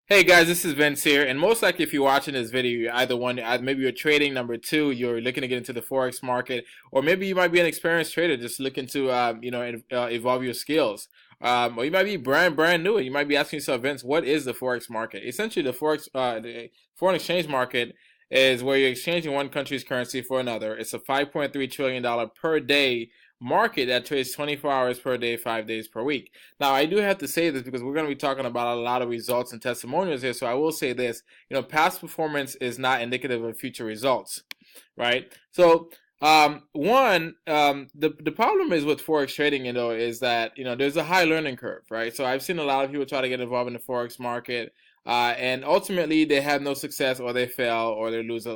Hey guys, this is Vince here, and most likely if you're watching this video, you're either one, maybe you're trading, number two, you're looking to get into the Forex market, or maybe you might be an experienced trader just looking to, evolve your skills. Or you might be brand new, and you might be asking yourself, Vince, what is the Forex market? Essentially, the foreign exchange market is where you're exchanging one country's currency for another. It's a $5.3 trillion per day market that trades 24 hours per day, 5 days per week. Now, I do have to say this because we're going to be talking about a lot of results and testimonials here. So I will say this, past performance is not indicative of future results, right? So, the problem is with Forex trading, is that, there's a high learning curve, right? So I've seen a lot of people try to get involved in the Forex market. And ultimately they have no success, or they fail, or they lose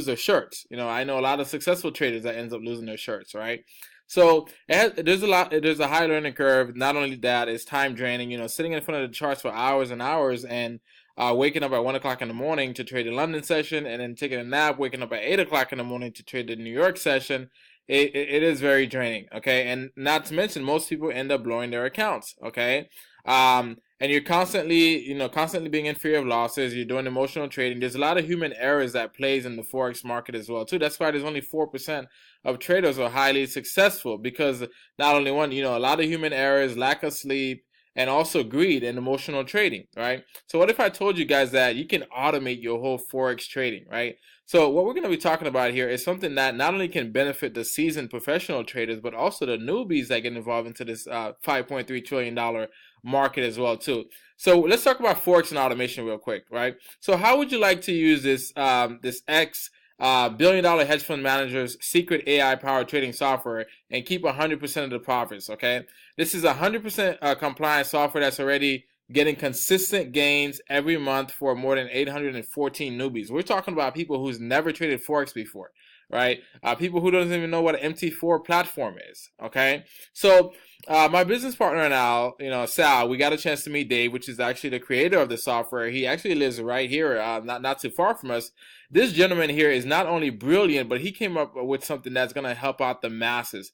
their shirts. I know a lot of successful traders that ends up losing their shirts, right? So there's a high learning curve. Not only that, it's time draining. Sitting in front of the charts for hours and hours, and waking up at 1 o'clock in the morning to trade the London session, and then taking a nap, waking up at 8 o'clock in the morning to trade the New York session. It is very draining. Okay, and not to mention, most people end up blowing their accounts. Okay, and you're constantly being in fear of losses. You're doing emotional trading. There's a lot of human errors that plays in the Forex market as well too. That's why there's only 4% of traders are highly successful, because not only one, a lot of human errors, lack of sleep, and also greed and emotional trading, right? So what if I told you guys that you can automate your whole Forex trading, right? So what we're going to be talking about here is something that not only can benefit the seasoned professional traders, but also the newbies that get involved into this $5.3 trillion market as well too. So let's talk about Forex and automation real quick, right? So how would you like to use this billion-dollar hedge fund manager's secret AI-powered trading software and keep 100% of the profits? Okay, this is 100% compliant software that's already getting consistent gains every month for more than 814 newbies. We're talking about people who's never traded Forex before, right? People who don't even know what an MT4 platform is. Okay, so my business partner and I, Sal, we got a chance to meet Dave, which is actually the creator of the software. He actually lives right here, not too far from us. This gentleman here is not only brilliant, but he came up with something that's going to help out the masses.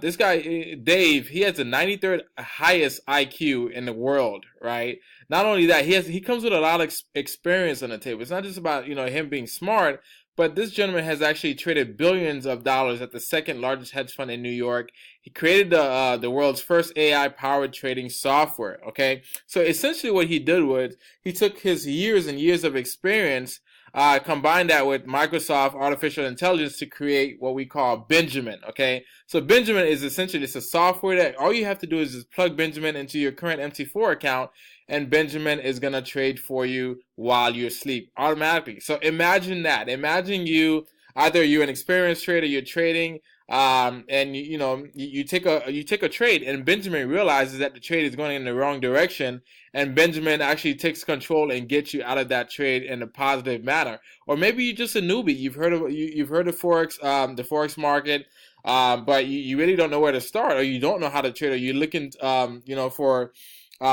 This guy, Dave, he has the 93rd highest IQ in the world, right? Not only that, he comes with a lot of experience on the table. It's not just about, him being smart, but this gentleman has actually traded billions of dollars at the second largest hedge fund in New York. He created the world's first AI-powered trading software, okay? So essentially what he did was he took his years and years of experience, combine that with Microsoft artificial intelligence to create what we call Benjamin. Okay, so Benjamin is essentially just a software that all you have to do is just plug Benjamin into your current MT4 account, and Benjamin is gonna trade for you while you're asleep automatically. So imagine that. Imagine you're an experienced trader, you're trading, and you take a trade, and Benjamin realizes that the trade is going in the wrong direction, and Benjamin actually takes control and gets you out of that trade in a positive manner. Or maybe you're just a newbie. You've heard of Forex, the Forex market, but you really don't know where to start, or you don't know how to trade, or you're looking, for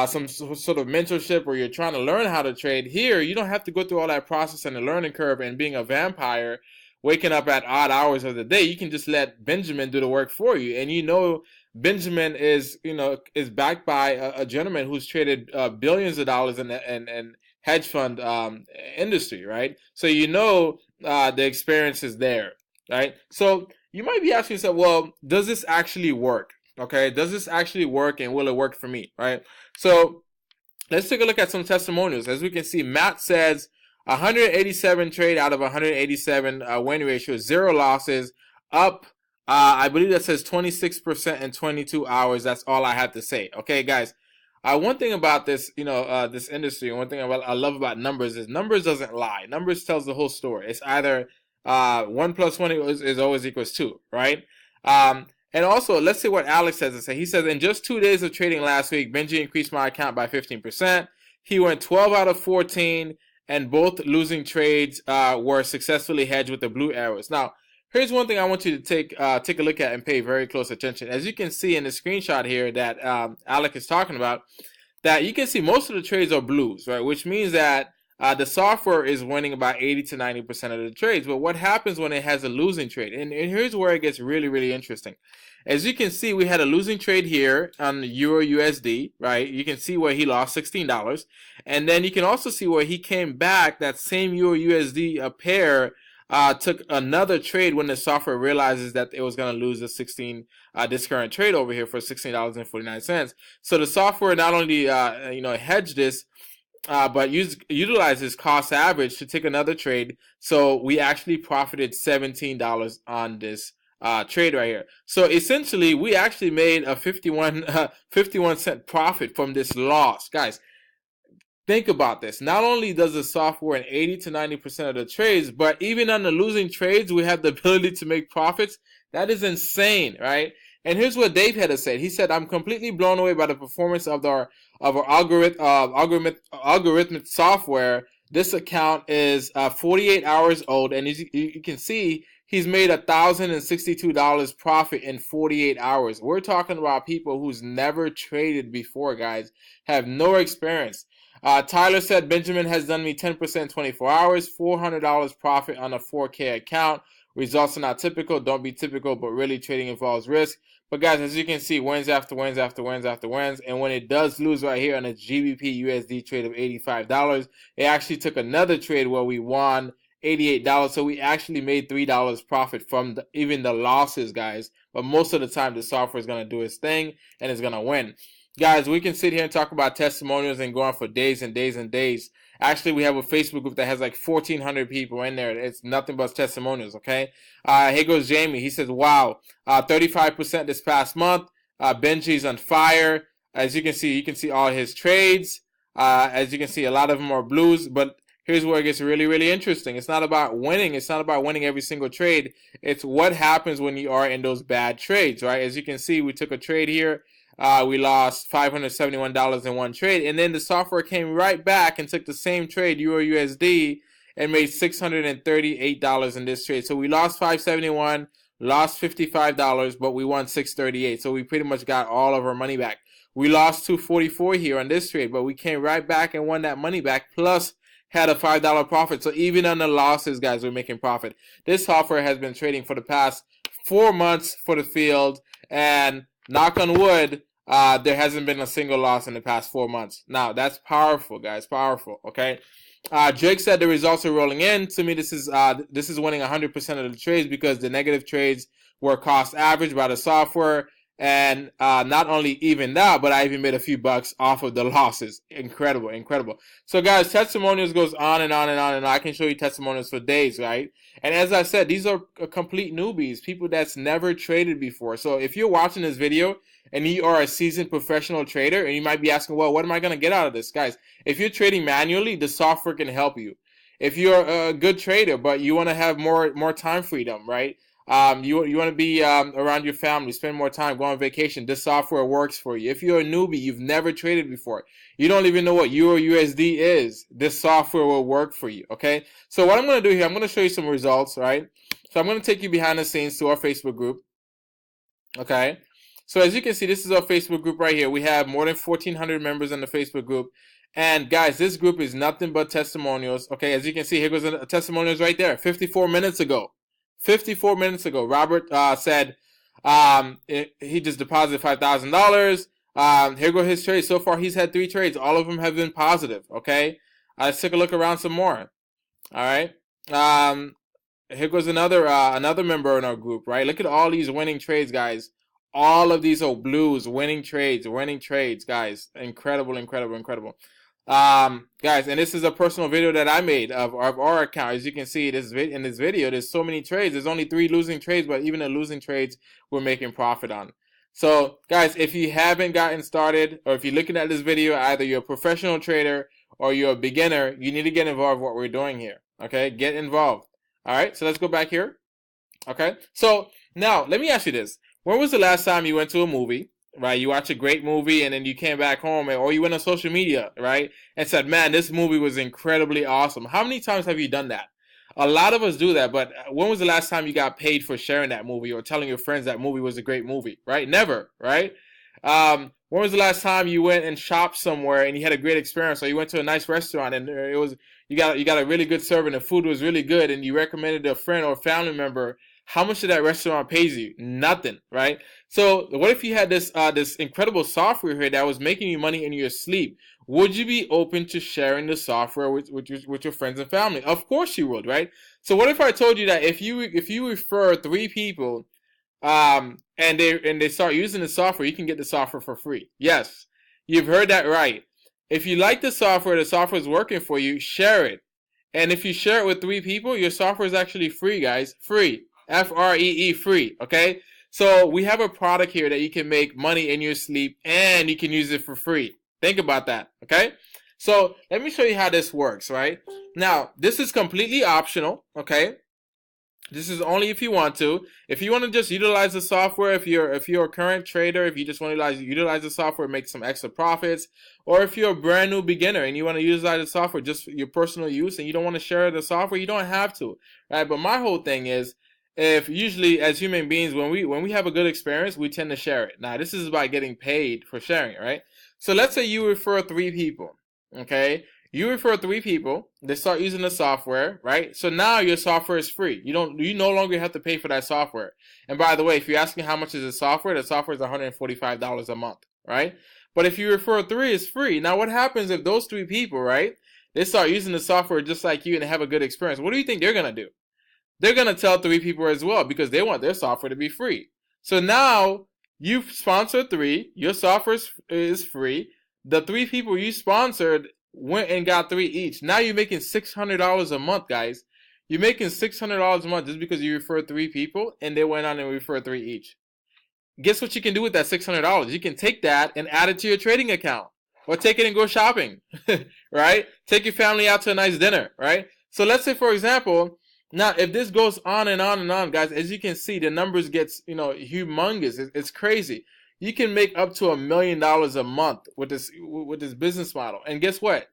some sort of mentorship, or you're trying to learn how to trade. Here, you don't have to go through all that process and the learning curve and being a vampire, waking up at odd hours of the day. You can just let Benjamin do the work for you. And Benjamin is backed by a gentleman who's traded billions of dollars in hedge fund industry, right? So the experience is there, right? So you might be asking yourself, well, does this actually work? Okay, does this actually work, and will it work for me, right? So let's take a look at some testimonials. As we can see, Matt says 187 trade out of 187 win ratio, 0 losses, up. I believe that says 26% in 22 hours. That's all I have to say. Okay, guys. One thing about this, this industry, and one thing I love about numbers is numbers doesn't lie. Numbers tells the whole story. It's either 1 plus 1 is always equals 2, right? And also, let's see what Alex has to say. He says, in just 2 days of trading last week, Benji increased my account by 15%. He went 12 out of 14, and both losing trades were successfully hedged with the blue arrows. Now, here's one thing I want you to take a look at and pay very close attention. As you can see in the screenshot here that Alex is talking about, that you can see most of the trades are blues, right? Which means that the software is winning about 80 to 90% of the trades. But what happens when it has a losing trade? And here's where it gets really, really interesting. As you can see, we had a losing trade here on Euro USD, right? You can see where he lost $16. And then you can also see where he came back, that same Euro USD pair took another trade when the software realizes that it was going to lose the this current trade over here for $16.49. So the software not only hedged this, but utilizes cost average to take another trade. So we actually profited $17 on this trade right here. So essentially, we actually made a 51 cent profit from this loss, guys. Think about this. Not only does the software in 80 to 90% of the trades, but even on the losing trades, we have the ability to make profits. That is insane, right? And here's what Dave had to say. He said, "I'm completely blown away by the performance of our algorithmic software. This account is 48 hours old, and as you can see, he's made $1,062 profit in 48 hours. We're talking about people who's never traded before, guys, have no experience." Tyler said, "Benjamin has done me 10% 24 hours, $400 profit on a 4K account. Results are not typical. Don't be typical, but really trading involves risk." But guys, as you can see, wins after wins after wins after wins. And when it does lose right here on a GBP USD trade of $85, it actually took another trade where we won $88. So we actually made $3 profit from even the losses, guys. But most of the time, the software is going to do its thing and it's going to win. Guys, we can sit here and talk about testimonials and go on for days and days and days. Actually, we have a Facebook group that has like 1,400 people in there. It's nothing but testimonials, okay? Here goes Jamie. He says, "Wow, 35% this past month. Benji's on fire." As you can see all his trades. As you can see, a lot of them are blues. But here's where it gets really, really interesting. It's not about winning. It's not about winning every single trade. It's what happens when you are in those bad trades, right? As you can see, we took a trade here. We lost $571 in one trade, and then the software came right back and took the same trade, Euro USD, and made $638 in this trade. So we lost $571, lost $55, but we won $638. So we pretty much got all of our money back. We lost $244 here on this trade, but we came right back and won that money back, plus had a $5 profit. So even on the losses, guys, we're making profit. This software has been trading for the past 4 months for the field, and knock on wood, there hasn't been a single loss in the past 4 months. Now, that's powerful, guys. Powerful, okay? Jake said the results are rolling in. To me, this is winning 100% of the trades because the negative trades were cost averaged by the software. And not only even that, but I even made a few bucks off of the losses. Incredible, incredible. So, guys, testimonials goes on and on and on, and I can show you testimonials for days, right? And as I said, these are complete newbies, people that's never traded before. So if you're watching this video and you are a seasoned professional trader, and you might be asking, well, what am I going to get out of this? Guys, if you're trading manually, the software can help you. If you're a good trader, but you want to have more time freedom, right? You want to be around your family, spend more time, go on vacation. This software works for you. If you're a newbie, you've never traded before, you don't even know what Euro USD is, this software will work for you, okay? So what I'm going to do here, I'm going to show you some results, right? So I'm going to take you behind the scenes to our Facebook group, okay? So as you can see, this is our Facebook group right here. We have more than 1,400 members in the Facebook group. And guys, this group is nothing but testimonials, okay? As you can see, here goes a testimonials right there, 54 minutes ago. 54 minutes ago, Robert said he just deposited $5,000. Here go his trades. So far, he's had 3 trades. All of them have been positive, okay? Let's take a look around some more. All right. Here goes another member in our group, right? Look at all these winning trades, guys. All of these are blues, winning trades, guys. Incredible, incredible, incredible. Guys, and this is a personal video that I made of our account. As you can see, in this video, there's so many trades. There's only 3 losing trades, but even the losing trades, we're making profit on. So, guys, if you haven't gotten started, or if you're looking at this video, either you're a professional trader or you're a beginner, you need to get involved in what we're doing here. Okay, get involved. All right, so let's go back here. Okay, so now let me ask you this. When was the last time you went to a movie, right? You watched a great movie and then you came back home, or you went on social media, right? And said, man, this movie was incredibly awesome. How many times have you done that? A lot of us do that, but when was the last time you got paid for sharing that movie or telling your friends that movie was a great movie, right? Never, right? When was the last time you went and shopped somewhere and you had a great experience, or you went to a nice restaurant and it was you got a really good serving, the food was really good, and you recommended a friend or family member? How much did that restaurant pays you? Nothing, right? So what if you had this incredible software here that was making you money in your sleep? Would you be open to sharing the software with your friends and family? Of course you would, right? So what if I told you that if you refer 3 people, and they start using the software, you can get the software for free? Yes, you've heard that right. If you like the software is working for you, share it. And if you share it with 3 people, your software is actually free, guys. Free. Free, free. Okay? So we have a product here that you can make money in your sleep and you can use it for free. Think about that. Okay? So let me show you how this works, right? Now, this is completely optional. Okay? This is only if you want to. If you want to just utilize the software, if you're a current trader, if you just want to utilize the software, make some extra profits, or if you're a brand new beginner and you want to utilize the software just for your personal use and you don't want to share the software, you don't have to, right? But my whole thing is, if usually as human beings, when we have a good experience, we tend to share it. Now, this is about getting paid for sharing it, right? So let's say you refer 3 people, okay? You refer 3 people, they start using the software, right? So now your software is free. You no longer have to pay for that software. And by the way, if you're asking how much is the software is $145 a month, right? But if you refer 3, it's free. Now what happens if those 3 people, right, they start using the software just like you and have a good experience? What do you think they're gonna do? They're gonna tell 3 people as well, because they want their software to be free. So now you've sponsored 3, your software is free. The 3 people you sponsored went and got 3 each. Now you're making $600 a month, guys. You're making $600 a month just because you referred 3 people and they went on and referred 3 each. Guess what you can do with that $600? You can take that and add it to your trading account, or take it and go shopping, right? Take your family out to a nice dinner, right? So let's say, for example, now if this goes on and on and on, guys, as you can see, the numbers gets humongous. It's crazy. You can make up to $1 million a month with this business model. And guess what?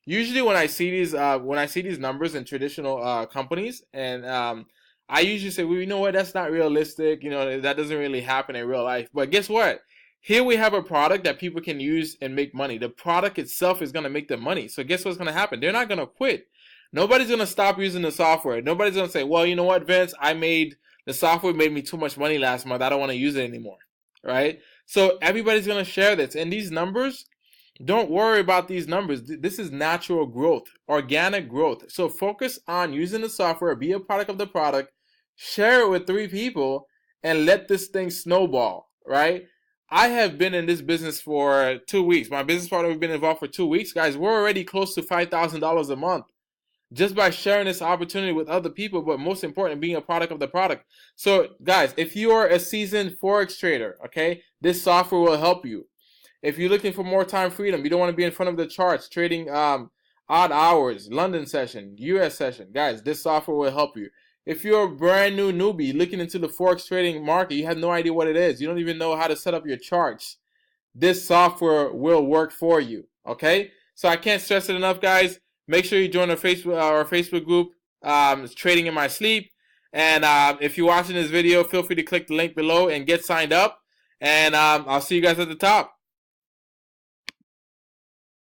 Usually when I see these numbers in traditional companies, and I usually say, well, you know what? That's not realistic. That doesn't really happen in real life. But guess what? Here we have a product that people can use and make money. The product itself is going to make them money. So guess what's going to happen? They're not going to quit. Nobody's going to stop using the software. Nobody's going to say, well, you know what, Vince? The software made me too much money last month. I don't want to use it anymore. Right? So everybody's going to share this. And these numbers, don't worry about these numbers. This is natural growth, organic growth. So focus on using the software, be a product of the product, share it with 3 people, and let this thing snowball, right? I have been in this business for 2 weeks. My business partner, we've been involved for 2 weeks. Guys, we're already close to $5,000 a month just by sharing this opportunity with other people, but most important, being a product of the product. So guys, if you are a seasoned Forex trader, okay, this software will help you. If you're looking for more time freedom, you don't want to be in front of the charts trading odd hours, London session, US session, guys, this software will help you. If you're a brand new newbie looking into the Forex trading market, you have no idea what it is, you don't even know how to set up your charts, this software will work for you, okay? So I can't stress it enough, guys. Make sure you join our Facebook group, it's Trading in My Sleep. And if you're watching this video, feel free to click the link below and get signed up. And I'll see you guys at the top.